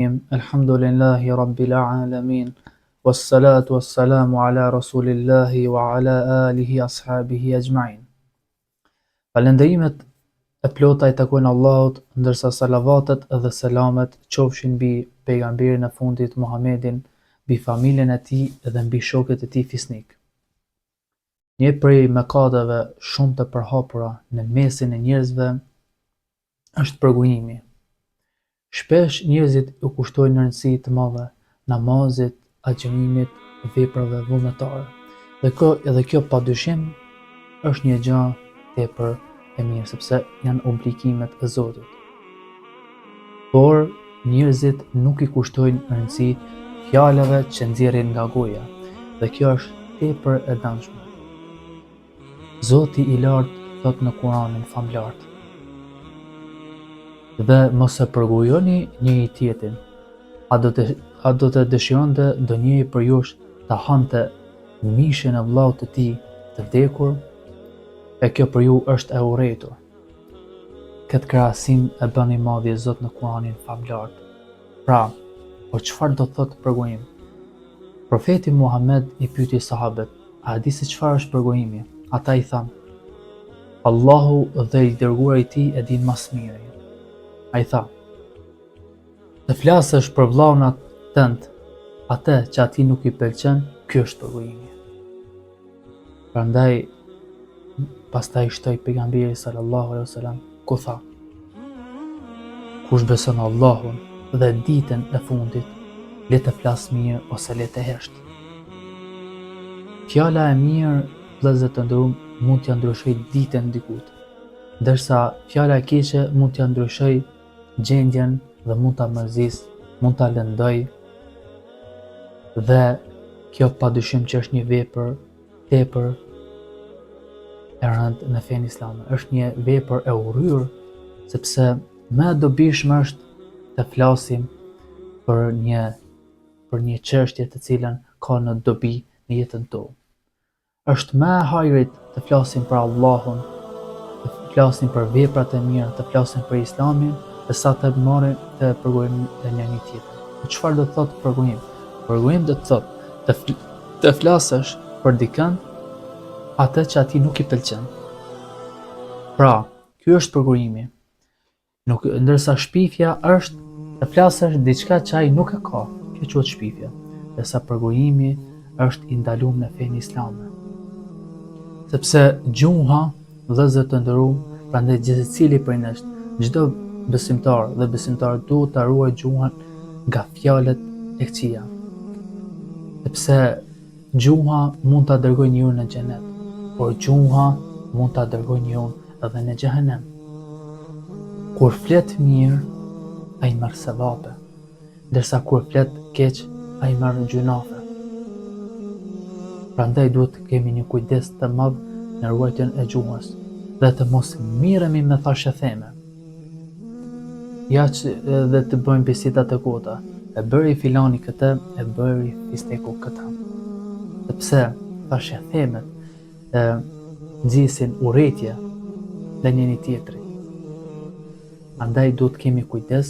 Alhamdulillahi Rabbil Alamin. Wassalatu wassalamu ala Rasulillahi wa ala alihi ashabihi ajma'in. Falenderimet e plota I takojnë Allahut, ndërsa salavatet dhe selamet qofshin mbi pejgamberin e fundit Muhammedin, mbi familjen e tij dhe mbi shokët e tij fisnik. Një prej mëkateve shumë të përhapura në mesin e njerëzve është përgojimi. Shpesh njerëzit u kushtojnë rëndësi të madhe namazit, agjërimit, veprave vullnetare. Dhe kjo padyshim është një gjë tepër e mirë sepse janë obligimet e Zotit. Por njerëzit nuk I kushtojnë rëndësi fjalëve që nxjerrin nga goja, dhe kjo është tepër e dëmshme. Zoti I lartë thot në Kur'anin famlart: dhe mos e përgojoni njëri tjetrin. A do të dëshironte ndonjëri për jush ta hante mishin e vllaut të tij të vdekur? E kjo për ju është e urrëtur. Këtë krahasim e bën I Madhi Zot në Kur'anin famlart. Pra, por çfarë do thotë përgojim? Profeti Muhammed I pyeti sahabët: a di se çfarë është përgojimi? Ata I thanë: Allahu dhe I dërguari I tij e din më së miri. Ai tha: të flasësh për vllaun tënd, atë që atij nuk I pëlqen, ky është përgojimi. Prandaj pastaj shtoi pejgamberi sallallahu alaihi wasallam ku tha: kush beson Allahun dhe ditën e fundit, le të flas mirë ose le të hesht. Fjala e mirë, vëllezër të nderuar, mund t'ia ndryshojë ditën dikujt, ndërsa fjala e keqe mund t'ia ndryshojë gjendjen dhe mund ta mërzisë, mund ta lëndojë. Dhe kjo padyshim që është një vepër tepër e rëndë në fenë islame. Është një vepër e urryer, sepse më e dobishme është të flasim për një çështje të cilën ka në dobi në jetën tonë. Është më e hajrit të flasim për Allahun, të flasim për veprat e mira, të flasim për Islamin, sa të marrim të përgojim dhe njëri tjetrin. Çfarë do të thotë përgojim? Përgojim do të thotë të flasësh për dikën atë që atij nuk I pëlqen. Pra, ky është përgojimi. Ndërsa shpifja është të flasësh diçka që ai nuk e ka. Kjo quhet shpifja. Ndërsa përgojimi është I ndaluar në fenë islame. Sepse gjuha, vëllezër të nderuar, prandaj secili prej nesh, çdo besimtar dhe besimtar duhet ta ruajë gjuhën nga fjalët e këqija. Sepse gjuha mund ta dërgojë njeriu në xhenet, por gjuha mund ta dërgojë njeriu edhe në xhehenem. Kur flet mirë, ai merr sevape, ndërsa kur flet keq, ai merr gjunafe. Prandaj duhet të kemi një kujdes të madh në ruajtjen e gjuhës dhe të mos miremi me thashëtheme. Ja që dhe të bëjmë biseda të kota, e bëri filani këtë, e bëri fisteku këtë. Sepse thashëthemet nxisin urrëtie ndaj njëri tjetrit. Andaj duhet të kemi kujdes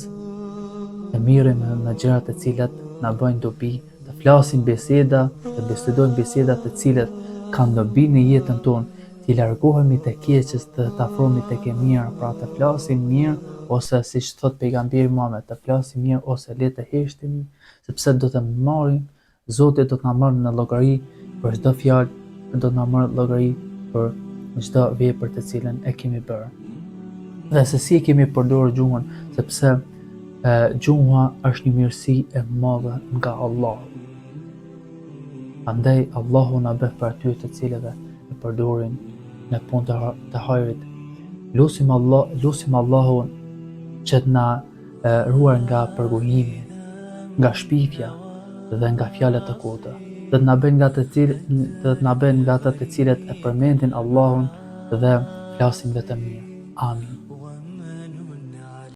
të miremi me gjërat e cilat na bëjnë dobi, të flasim biseda, të bisedojmë biseda të cilat kanë dobi në jetën tonë, të largohemi të keqes, të afrohemi tek e mira, pra të flasim mirë, ose siç thot pejgamberi Muhammed, të flasim mirë ose le të heshtemi, sepse do të marrim, Zoti do të na marrë në llogari për çdo fjalë, do të na marrë llogari për çdo vepër të cilën e kemi bërë. Dhe se si e kemi përdorur gjuhën, sepse gjuha është një mirësi e madhe nga Allahu. Andaj Allahu na bëf për aty të cilëve e përdorin në punë të hajrit. Lutim Allahun që të na ruaj nga përgojimi, nga shpifja dhe nga fjalët të kota. Dhe të na bën nga ata të cilët e përmendin Allahun dhe flasin vetëm mirë. Amin.